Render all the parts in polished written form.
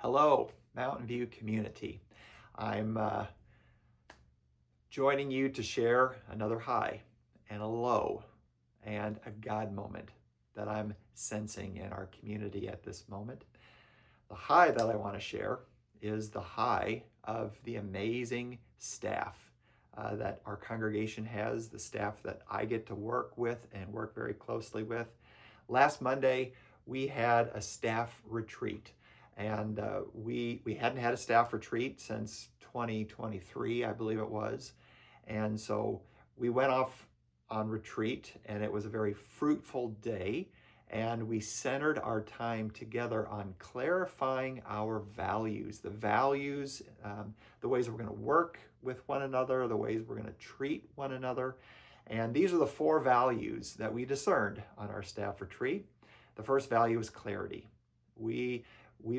Hello, Mountain View community. I'm joining you to share another high and a low and a God moment that I'm sensing in our community at this moment. The high that I want to share is the high of the amazing staff that our congregation has, the staff that I get to work with and work very closely with. Last Monday, we had a staff retreat. And we hadn't had a staff retreat since 2023, I believe it was. And so we went off on retreat, and it was a very fruitful day. And we centered our time together on clarifying our values, the ways we're going to work with one another, the ways we're going to treat one another. And these are the 4 values that we discerned on our staff retreat. The first value is clarity. We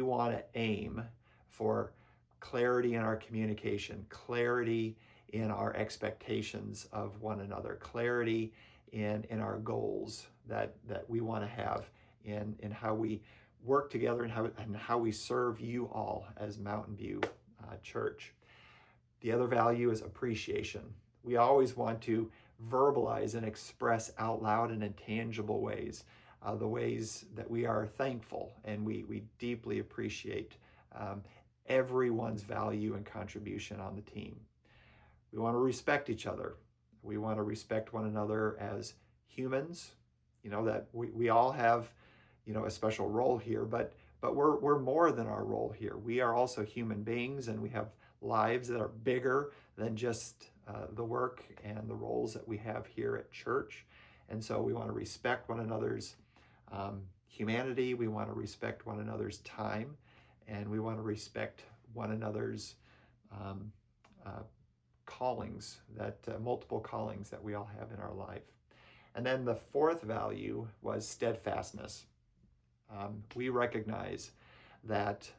want to aim for clarity in our communication, clarity in our expectations of one another, clarity in our goals that we want to have in how we work together and how we serve you all as Mountain View Church. The other value is appreciation. We always want to verbalize and express out loud and in tangible ways the ways that we are thankful and we deeply appreciate everyone's value and contribution on the team. We want to respect each other. We want to respect one another as humans, that we all have, a special role here, but we're more than our role here. We are also human beings, and we have lives that are bigger than just the work and the roles that we have here at church. And so we want to respect one another's humanity, we want to respect one another's time, and we want to respect one another's callings, multiple callings that we all have in our life. And then the 4th value was steadfastness. We recognize that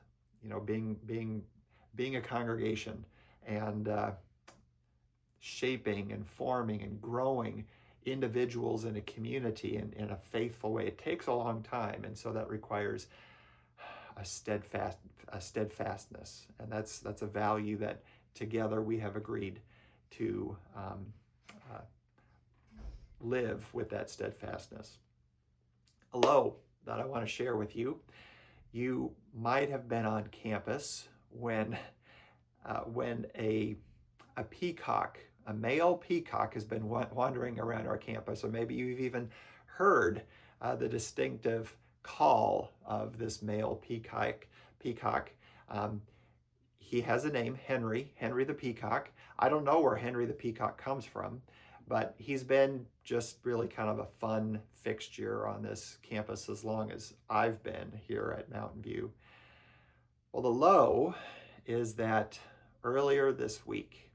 being a congregation and shaping and forming and growing individuals in a community in a faithful way, it takes a long time, and so that requires a steadfastness, and that's a value that together we have agreed to live with that steadfastness. A low that I want to share with you. You might have been on campus when a peacock, a male peacock, has been wandering around our campus, or maybe you've even heard the distinctive call of this male peacock. He has a name, Henry the Peacock. I don't know where Henry the Peacock comes from, but he's been just really kind of a fun fixture on this campus as long as I've been here at Mountain View. Well, the low is that earlier this week,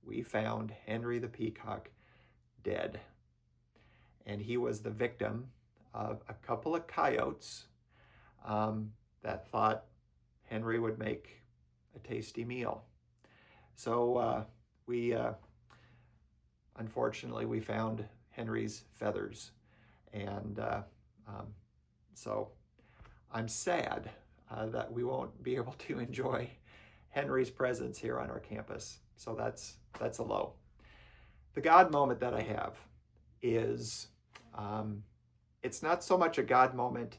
we found Henry the Peacock dead. And he was the victim of a couple of coyotes that thought Henry would make a tasty meal. So unfortunately, we found Henry's feathers. And so I'm sad that we won't be able to enjoy Henry's presence here on our campus. So that's a low. The God moment that I have is, it's not so much a God moment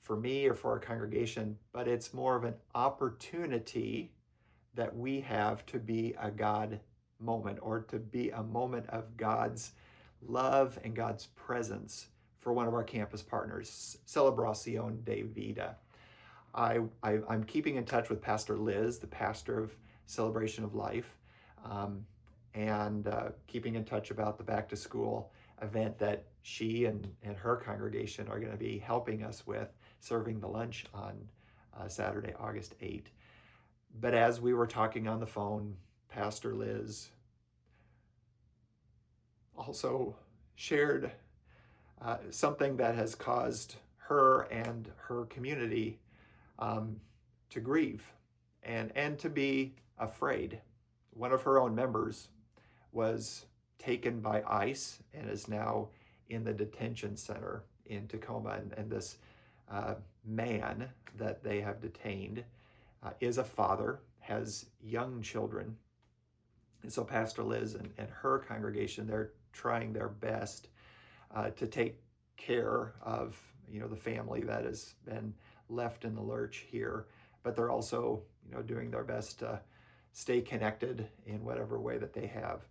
for me or for our congregation, but it's more of an opportunity that we have to be a God moment, or to be a moment of God's love and God's presence for one of our campus partners, Celebración de Vida. I'm keeping in touch with Pastor Liz, the pastor of Celebration of Life, and keeping in touch about the back to school event that she and her congregation are going to be helping us with, serving the lunch on Saturday, August 8th. But as we were talking on the phone, Pastor Liz also shared something that has caused her and her community to grieve and to be afraid. One of her own members was taken by ICE and is now in the detention center in Tacoma. And this man that they have detained is a father, has young children. And so Pastor Liz and her congregation, they're trying their best to take care of, the family that has been left in the lurch here. But they're also, doing their best to stay connected in whatever way that they have.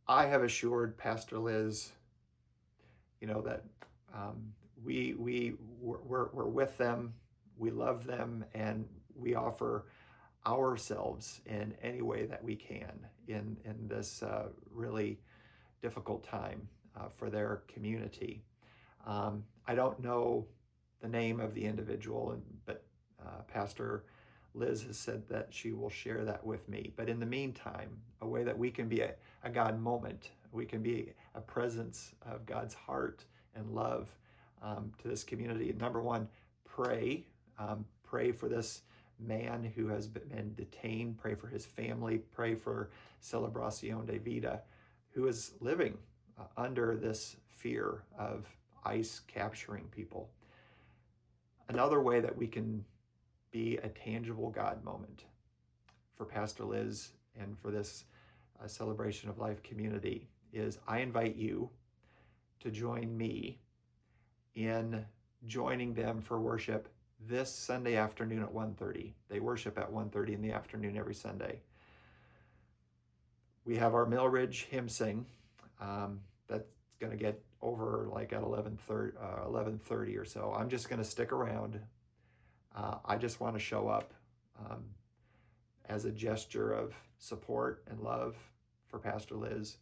I have assured Pastor Liz, that we're with them, we love them, and we offer ourselves in any way that we can in this really difficult time for their community. I don't know the name of the individual, but Pastor Liz has said that she will share that with me. But in the meantime, a way that we can be a God moment, we can be a presence of God's heart and love to this community. Number one, pray. Pray for this man who has been detained. Pray for his family. Pray for Celebración de Vida, who is living under this fear of ICE capturing people. Another way that we can be a tangible God moment for Pastor Liz and for this Celebration of Life community is I invite you to join me in joining them for worship this Sunday afternoon at 1:30. They worship at 1:30 in the afternoon every Sunday. We have our Millridge hymn sing. That's going to get over like at 11:30 or so. I'm just going to stick around. I just want to show up as a gesture of support and love for Pastor Liz.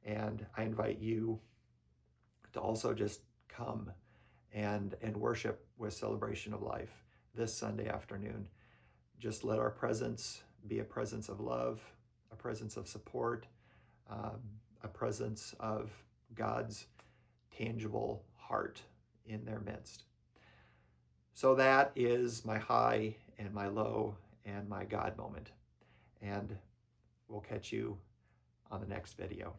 And I invite you to also just come and worship with Celebration of Life this Sunday afternoon. Just let our presence be a presence of love, a presence of support, a presence of God's tangible heart in their midst. So that is my high and my low and my God moment. And we'll catch you on the next video.